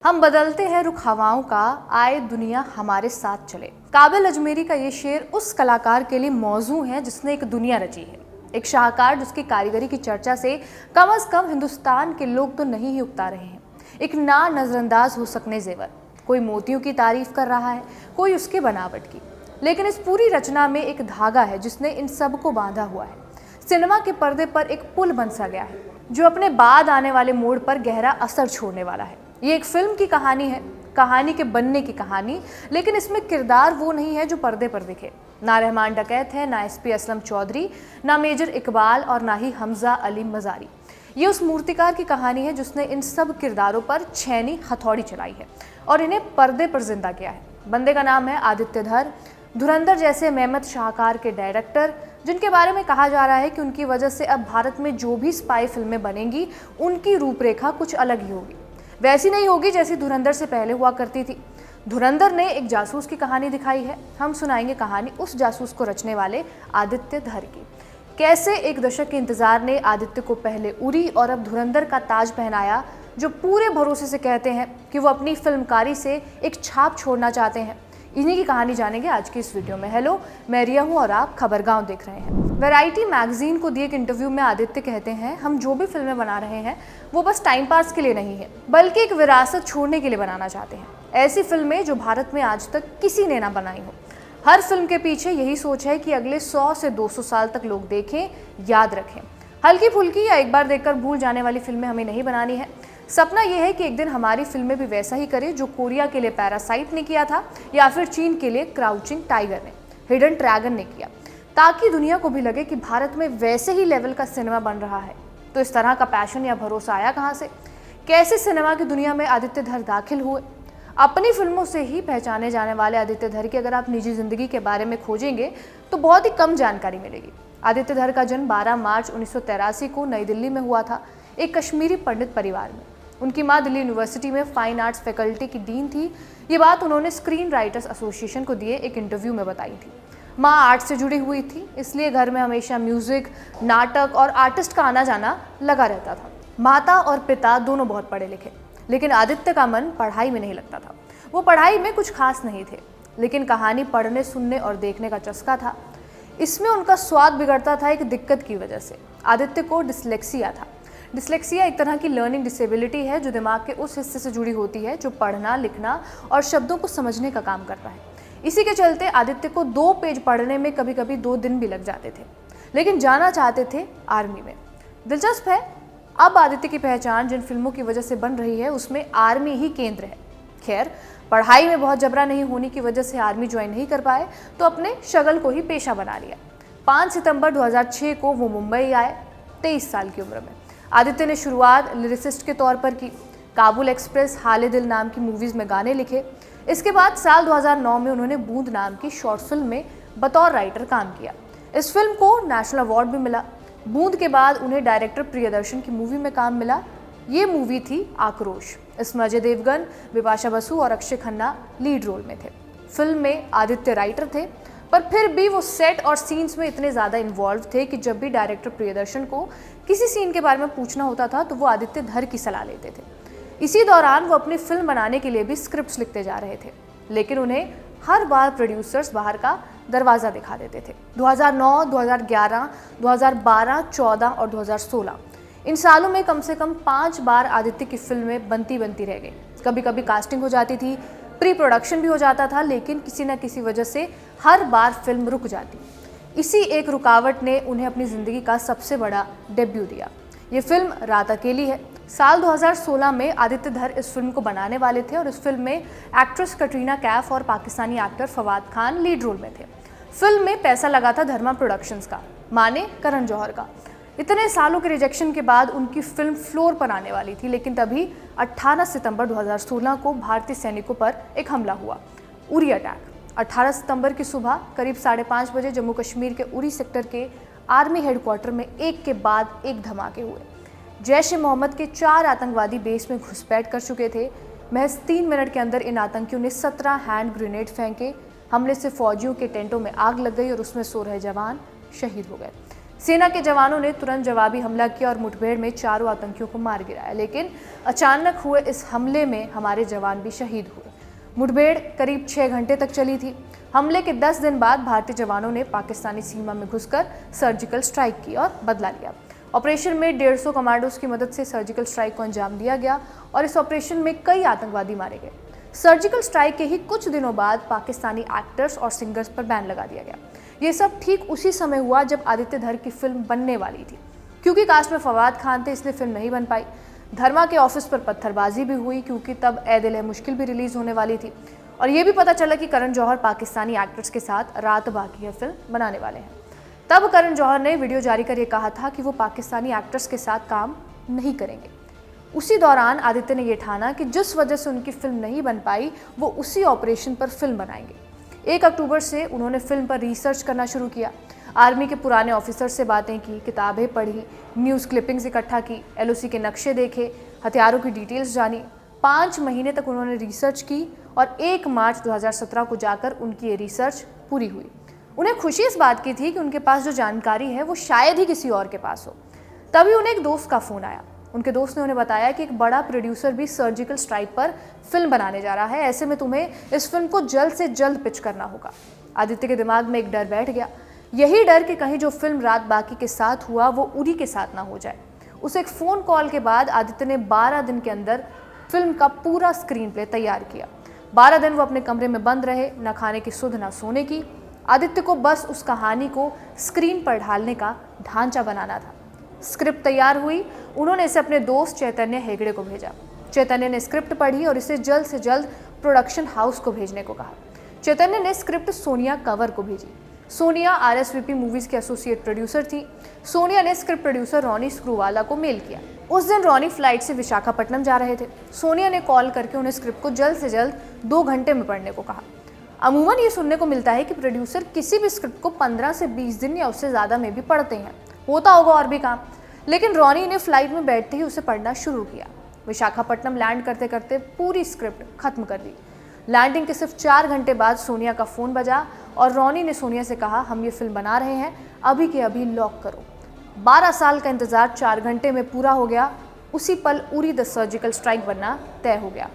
हम बदलते हैं रुख हवाओं का, आए दुनिया हमारे साथ चले। काबिल अजमेरी का ये शेर उस कलाकार के लिए मौजू है जिसने एक दुनिया रची है, एक शाहकार जिसकी कारीगरी की चर्चा से कम हिंदुस्तान के लोग तो नहीं ही उकता रहे हैं। एक ना नजरअंदाज हो सकने जेवर, कोई मोतियों की तारीफ कर रहा है, कोई उसके बनावट की, लेकिन इस पूरी रचना में एक धागा है जिसने इन सब को बांधा हुआ है। सिनेमा के पर्दे पर एक पुल बन सा गया है जो अपने बाद आने वाले मोड़ पर गहरा असर छोड़ने वाला है। ये एक फिल्म की कहानी है, कहानी के बनने की कहानी, लेकिन इसमें किरदार वो नहीं है जो पर्दे पर दिखे। ना रहमान डकैत है, ना एसपी असलम चौधरी, ना मेजर इकबाल और ना ही हमजा अली मजारी। ये उस मूर्तिकार की कहानी है जिसने इन सब किरदारों पर छैनी हथौड़ी चलाई है और इन्हें पर्दे पर जिंदा किया है। बंदे का नाम है आदित्य धर, धुरंधर जैसे मेहमत शाहकार के डायरेक्टर, जिनके बारे में कहा जा रहा है कि उनकी वजह से अब भारत में जो भी स्पाई फिल्में बनेंगी उनकी रूपरेखा कुछ अलग ही होगी, वैसी नहीं होगी जैसी धुरंधर से पहले हुआ करती थी। धुरंधर ने एक जासूस की कहानी दिखाई है, हम सुनाएंगे कहानी उस जासूस को रचने वाले आदित्य धर की। कैसे एक दशक के इंतजार ने आदित्य को पहले उरी और अब धुरंधर का ताज पहनाया, जो पूरे भरोसे से कहते हैं कि वो अपनी फिल्मकारी से एक छाप छोड़ना चाहते हैं। इन्हीं की कहानी जानेंगे आज की इस वीडियो में। हेलो, मैं रिया हूँ और आप खबरगांव देख रहे हैं। वैरायटी मैगजीन को दिए एक इंटरव्यू में आदित्य कहते हैं, हम जो भी फिल्में बना रहे हैं वो बस टाइम पास के लिए नहीं है, बल्कि एक विरासत छोड़ने के लिए बनाना चाहते हैं। ऐसी फिल्में जो भारत में आज तक किसी ने ना बनाई हो। हर फिल्म के पीछे यही सोच है कि अगले 100 से 200 साल तक लोग देखें, याद रखें। हल्की फुल्की या एक बार देखकर भूल जाने वाली फिल्में हमें नहीं बनानी है। सपना यह है कि एक दिन हमारी फिल्में भी वैसा ही करे जो कोरिया के लिए पैरासाइट ने किया था या फिर चीन के लिए क्राउचिंग टाइगर ने, हिडन ड्रैगन ने किया, ताकि दुनिया को भी लगे कि भारत में वैसे ही लेवल का सिनेमा बन रहा है। तो इस तरह का पैशन या भरोसा आया कहाँ से? कैसे सिनेमा की दुनिया में आदित्य धर दाखिल हुए? अपनी फिल्मों से ही पहचाने जाने वाले आदित्य धर की अगर आप निजी जिंदगी के बारे में खोजेंगे तो बहुत ही कम जानकारी मिलेगी। आदित्य धर का जन्म 12 मार्च 1983 को नई दिल्ली में हुआ था, एक कश्मीरी पंडित परिवार में। उनकी मां दिल्ली यूनिवर्सिटी में फाइन आर्ट्स फैकल्टी की डीन थी। ये बात उन्होंने स्क्रीन राइटर्स एसोसिएशन को दिए एक इंटरव्यू में बताई थी। मां आर्ट से जुड़ी हुई थी, इसलिए घर में हमेशा म्यूजिक, नाटक और आर्टिस्ट का आना जाना लगा रहता था। माता और पिता दोनों बहुत पढ़े लिखे, लेकिन आदित्य का मन पढ़ाई में नहीं लगता था। वो पढ़ाई में कुछ खास नहीं थे, लेकिन कहानी पढ़ने, सुनने और देखने का चस्का था। इसमें उनका स्वाद बिगड़ता था एक दिक्कत की वजह से। आदित्य को डिसलेक्सिया था। डिसलेक्सिया एक तरह की लर्निंग डिसेबिलिटी है जो दिमाग के उस हिस्से से जुड़ी होती है जो पढ़ना, लिखना और शब्दों को समझने का काम करता है। इसी के चलते आदित्य को 2 पेज पढ़ने में कभी कभी 2 दिन भी लग जाते थे, लेकिन जाना चाहते थे आर्मी में। दिलचस्प है, अब आदित्य की पहचान जिन फिल्मों की वजह से बन रही है उसमें आर्मी ही केंद्र है। खैर, पढ़ाई में बहुत जबरा नहीं होने की वजह से आर्मी ज्वाइन नहीं कर पाए तो अपने शगल को ही पेशा बना लिया। 5 सितंबर 2006 को वो मुंबई आए, 23 साल की उम्र में। आदित्य ने शुरुआत लिरिसिस्ट के तौर पर की। काबुल एक्सप्रेस, हाले दिल नाम की मूवीज में गाने लिखे। इसके बाद साल 2009 में उन्होंने बूंद नाम की शॉर्ट फिल्म में बतौर राइटर काम किया। इस फिल्म को नेशनल अवार्ड भी मिला। बूंद के बाद उन्हें डायरेक्टर प्रियदर्शन की मूवी में काम मिला। ये मूवी थी आक्रोश। इसमें अजय देवगन, बिपाशा बसु और अक्षय खन्ना लीड रोल में थे। फिल्म में आदित्य राइटर थे, पर फिर भी वो सेट और सीन्स में इतने ज़्यादा इन्वॉल्व थे कि जब भी डायरेक्टर प्रियदर्शन को किसी सीन के बारे में पूछना होता था तो वो आदित्य धर की सलाह लेते थे। इसी दौरान वो अपनी फिल्म बनाने के लिए भी स्क्रिप्ट्स लिखते जा रहे थे, लेकिन उन्हें हर बार प्रोड्यूसर्स बाहर का दरवाज़ा दिखा देते थे। 2009, 2011, 2012, 14 और 2016 इन सालों में कम से कम 5 बार आदित्य की फिल्में बनती रह गई। कभी कभी कास्टिंग हो जाती थी, प्री प्रोडक्शन भी हो जाता था, लेकिन किसी न किसी वजह से हर बार फिल्म रुक जाती। इसी एक रुकावट ने उन्हें अपनी ज़िंदगी का सबसे बड़ा डेब्यू दिया। ये फिल्म रात अकेली है। साल 2016 में आदित्य धर इस फिल्म को बनाने वाले थे और इस फिल्म में एक्ट्रेस कटरीना कैफ और Pakistani actor Fawad Khan lead role में थे। फिल्म में पैसा लगा था धर्मा प्रोडक्शंस का, माने करण जौहर का। इतने सालों के रिजेक्शन के बाद उनकी फिल्म फ्लोर पर आने वाली थी, लेकिन तभी 18 सितंबर 2016 को भारतीय सैनिकों पर एक हमला हुआ, उरी अटैक। 18 सितंबर की सुबह करीब 5:30 बजे जम्मू कश्मीर के उरी सेक्टर के आर्मी हेडक्वार्टर में एक के बाद एक धमाके हुए। जैश ए मोहम्मद के 4 आतंकवादी बेस में घुसपैठ कर चुके थे। महज 3 मिनट के अंदर इन आतंकियों ने 17 हैंड ग्रेनेड फेंके। हमले से फौजियों के टेंटों में आग लग गई और उसमें सो रहे जवान शहीद हो गए। सेना के जवानों ने तुरंत जवाबी हमला किया और मुठभेड़ में चारों आतंकियों को मार गिराया, लेकिन अचानक हुए इस हमले में हमारे जवान भी शहीद हुए। मुठभेड़ करीब 6 घंटे तक चली थी। हमले के 10 दिन बाद भारतीय जवानों ने पाकिस्तानी सीमा में घुसकर सर्जिकल स्ट्राइक की और बदला लिया। ऑपरेशन में 150 कमांडोज की मदद से सर्जिकल स्ट्राइक को अंजाम दिया गया और इस ऑपरेशन में कई आतंकवादी मारे गए। सर्जिकल स्ट्राइक के ही कुछ दिनों बाद पाकिस्तानी एक्टर्स और सिंगर्स पर बैन लगा दिया गया। ये सब ठीक उसी समय हुआ जब आदित्य धर की फिल्म बनने वाली थी। क्योंकि कास्ट में फवाद खान थे इसलिए फिल्म नहीं बन पाई। धर्मा के ऑफिस पर पत्थरबाजी भी हुई क्योंकि तब ए दिल है मुश्किल भी रिलीज होने वाली थी और ये भी पता चला कि करण जौहर पाकिस्तानी एक्टर्स के साथ रात बाकी है फिल्म बनाने वाले हैं। तब करण जौहर ने वीडियो जारी कर ये कहा था कि वो पाकिस्तानी एक्टर्स के साथ काम नहीं करेंगे। उसी दौरान आदित्य ने यह ठाना कि जिस वजह से उनकी फिल्म नहीं बन पाई वो उसी ऑपरेशन पर फिल्म बनाएंगे। 1 अक्टूबर से उन्होंने फिल्म पर रिसर्च करना शुरू किया। आर्मी के पुराने ऑफिसर से बातें की, किताबें पढ़ी, न्यूज़ क्लिपिंग्स इकट्ठा की, एलओसी के नक्शे देखे, हथियारों की डिटेल्स जानी। 5 महीने तक उन्होंने रिसर्च की और 1 मार्च 2017 को जाकर उनकी ये रिसर्च पूरी हुई। उन्हें खुशी इस बात की थी कि उनके पास जो जानकारी है वो शायद ही किसी और के पास हो। तभी उन्हें एक दोस्त का फ़ोन आया। उनके दोस्त ने उन्हें बताया कि एक बड़ा प्रोड्यूसर भी सर्जिकल स्ट्राइक पर फिल्म बनाने जा रहा है, ऐसे में तुम्हें इस फिल्म को जल्द से जल्द पिच करना होगा। आदित्य के दिमाग में एक डर बैठ गया, यही डर कि कहीं जो फिल्म रात बाकी के साथ हुआ वो उरी के साथ ना हो जाए। उस एक फ़ोन कॉल के बाद आदित्य ने 12 दिन के अंदर फिल्म का पूरा स्क्रीन प्ले तैयार किया। 12 दिन वो अपने कमरे में बंद रहे, न खाने की सुध न सोने की। आदित्य को बस उस कहानी को स्क्रीन पर ढालने का ढांचा बनाना था। स्क्रिप्ट तैयार हुई, उन्होंने इसे अपने दोस्त चैतन्य हेगड़े को भेजा। चैतन्य ने स्क्रिप्ट पढ़ी और इसे जल्द से जल्द प्रोडक्शन हाउस को भेजने को कहा। चैतन्य ने स्क्रिप्ट सोनिया कंवर को भेजी। सोनिया आरएसवीपी मूवीज के एसोसिएट प्रोड्यूसर थी। सोनिया ने स्क्रिप्ट प्रोड्यूसर रॉनी स्क्रूवाला को मेल किया। उस दिन रॉनी फ्लाइट से विशाखापट्टनम जा रहे थे। सोनिया ने कॉल करके उन्हें स्क्रिप्ट को जल्द से जल्द 2 घंटे में पढ़ने को कहा। अमूमन ये सुनने को मिलता है कि प्रोड्यूसर किसी भी स्क्रिप्ट को 15 से 20 दिन या उससे ज़्यादा में भी पढ़ते हैं, होता होगा और भी काम, लेकिन रॉनी ने फ्लाइट में बैठते ही उसे पढ़ना शुरू किया। विशाखापट्टनम लैंड करते करते पूरी स्क्रिप्ट खत्म कर दी। लैंडिंग के सिर्फ 4 घंटे बाद सोनिया का फ़ोन बजा और रॉनी ने सोनिया से कहा, हम ये फिल्म बना रहे हैं, अभी के अभी लॉक करो। 12 साल का इंतज़ार 4 घंटे में पूरा हो गया। उसी पल उरी द सर्जिकल स्ट्राइक बनना तय हो गया।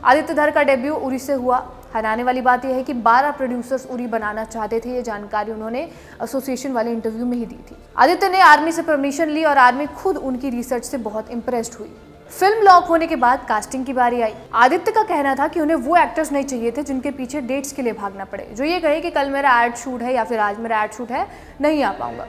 आदित्य धर का डेब्यू उरी से हुआ। हैरानी वाली बात यह है कि 12 प्रोड्यूसर्स उरी बनाना चाहते थे। ये जानकारी उन्होंने एसोसिएशन वाले इंटरव्यू में ही दी थी। आदित्य ने आर्मी से परमिशन ली और आर्मी खुद उनकी रिसर्च से बहुत इम्प्रेस्ड हुई। फिल्म लॉक होने के बाद कास्टिंग की बारी आई। आदित्य का कहना था कि उन्हें वो एक्टर्स नहीं चाहिए थे जिनके पीछे डेट्स के लिए भागना पड़े, जो ये कहे कि कल मेरा एड शूट है या फिर आज मेरा एड शूट है, नहीं आ पाऊंगा।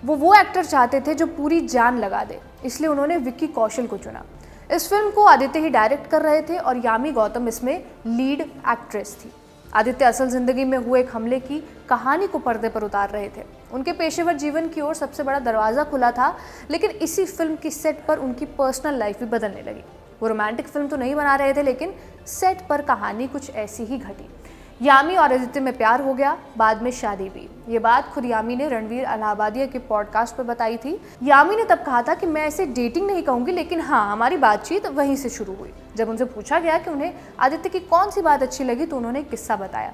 वो एक्टर चाहते थे जो पूरी जान लगा दे, इसलिए उन्होंने विक्की कौशल को चुना। इस फिल्म को आदित्य ही डायरेक्ट कर रहे थे और यामी गौतम इसमें लीड एक्ट्रेस थी। आदित्य असल जिंदगी में हुए एक हमले की कहानी को पर्दे पर उतार रहे थे। उनके पेशेवर जीवन की ओर सबसे बड़ा दरवाज़ा खुला था, लेकिन इसी फिल्म की सेट पर उनकी पर्सनल लाइफ भी बदलने लगी। वो रोमांटिक फिल्म तो नहीं बना रहे थे, लेकिन सेट पर कहानी कुछ ऐसी ही घटी। यामी और आदित्य में प्यार हो गया, बाद में शादी भी। ये बात खुद यामी ने रणवीर अलाहाबादिया के पॉडकास्ट पर बताई थी। यामी ने तब कहा था कि मैं इसे डेटिंग नहीं कहूँगी, लेकिन हाँ, हमारी बातचीत वहीं से शुरू हुई। जब उनसे पूछा गया कि उन्हें आदित्य की कौन सी बात अच्छी लगी तो उन्होंने एक किस्सा बताया।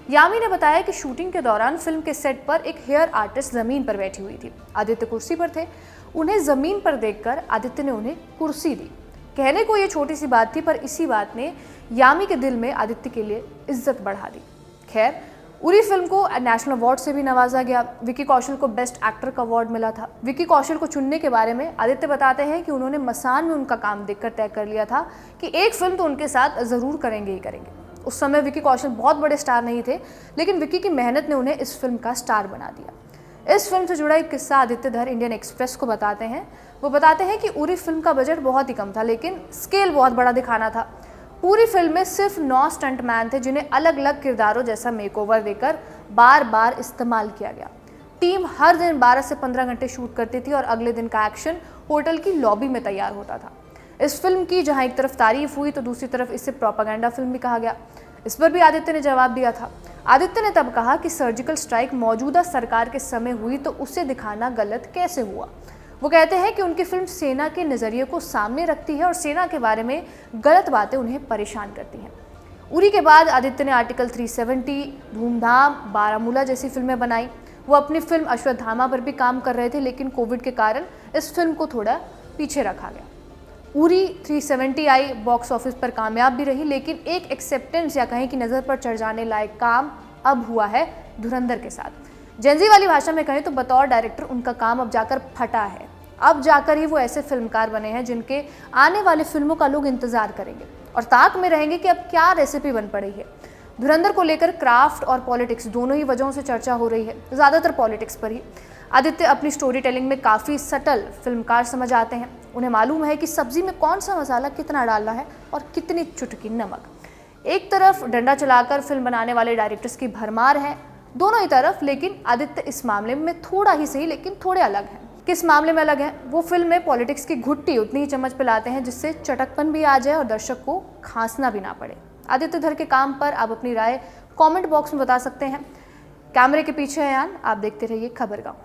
यामी ने बताया कि शूटिंग के दौरान फिल्म के सेट पर एक हेयर आर्टिस्ट ज़मीन पर बैठी हुई थी। आदित्य कुर्सी पर थे। उन्हें ज़मीन पर देखकर आदित्य ने उन्हें कुर्सी दी। कहने को ये छोटी सी बात थी, पर इसी बात ने यामी के दिल में आदित्य के लिए इज्जत बढ़ा दी। खैर, उरी फिल्म को नेशनल अवार्ड से भी नवाजा गया। विक्की कौशल को बेस्ट एक्टर का अवार्ड मिला था। विक्की कौशल को चुनने के बारे में आदित्य बताते हैं कि उन्होंने मसान में उनका काम देखकर तय कर लिया था कि एक फिल्म तो उनके साथ ज़रूर करेंगे ही करेंगे। उस समय विक्की कौशल बहुत बड़े स्टार नहीं थे, लेकिन विक्की की मेहनत ने उन्हें इस फिल्म का स्टार बना दिया। इस फिल्म से जुड़ा एक किस्सा आदित्य धर इंडियन एक्सप्रेस को बताते हैं। वो बताते हैं कि उरी फिल्म का बजट बहुत ही कम था, लेकिन स्केल बहुत बड़ा दिखाना था। पूरी फिल्म में सिर्फ 9 स्टंटमैन थे, जिन्हें अलग अलग किरदारों जैसा मेकओवर देकर बार बार इस्तेमाल किया गया। टीम हर दिन 12 से 15 घंटे शूट करती थी और अगले दिन का एक्शन होटल की लॉबी में तैयार होता था। इस फिल्म की जहां एक तरफ तारीफ हुई तो दूसरी तरफ इसे प्रोपेगेंडा फिल्म भी कहा गया। इस पर भी आदित्य ने जवाब दिया था। आदित्य ने तब कहा कि सर्जिकल स्ट्राइक मौजूदा सरकार के समय हुई तो उसे दिखाना गलत कैसे हुआ। वो कहते हैं कि उनकी फिल्म सेना के नज़रिए को सामने रखती है और सेना के बारे में गलत बातें उन्हें परेशान करती हैं। उरी के बाद आदित्य ने आर्टिकल 370, धूमधाम, बारामूला जैसी फिल्में बनाई। वो अपनी फिल्म अश्वत्थामा पर भी काम कर रहे थे, लेकिन कोविड के कारण इस फिल्म को थोड़ा पीछे रखा गया। उरी 370 आई, बॉक्स ऑफिस पर कामयाब भी रही, लेकिन एक एक्सेप्टेंस या कहें कि नज़र पर चढ़ जाने लायक काम अब हुआ है धुरंधर के साथ। जेंजी वाली भाषा में कहें तो बतौर डायरेक्टर उनका काम अब जाकर फटा है। अब जाकर ही वो ऐसे फिल्मकार बने हैं जिनके आने वाली फिल्मों का लोग इंतजार करेंगे और ताक में रहेंगे कि अब क्या रेसिपी बन पड़ी है। धुरंधर को लेकर क्राफ्ट और पॉलिटिक्स दोनों ही वजहों से चर्चा हो रही है, ज़्यादातर पॉलिटिक्स पर ही। आदित्य अपनी स्टोरी टेलिंग में काफ़ी सटल फिल्मकार समझ आते हैं। उन्हें मालूम है कि सब्जी में कौन सा मसाला कितना डालना है और कितनी चुटकी नमक। एक तरफ डंडा चलाकर फिल्म बनाने वाले डायरेक्टर्स की भरमार है, दोनों ही तरफ, लेकिन आदित्य इस मामले में थोड़ा ही सही लेकिन थोड़े अलग हैं। किस मामले में अलग है? वो फिल्म में पॉलिटिक्स की घुट्टी उतनी ही चम्मच पिलाते हैं जिससे चटकपन भी आ जाए और दर्शक को खांसना भी ना पड़े। आदित्य धर के काम पर आप अपनी राय कमेंट बॉक्स में बता सकते हैं। कैमरे के पीछे है यान, आप देखते रहिए खबरगांव।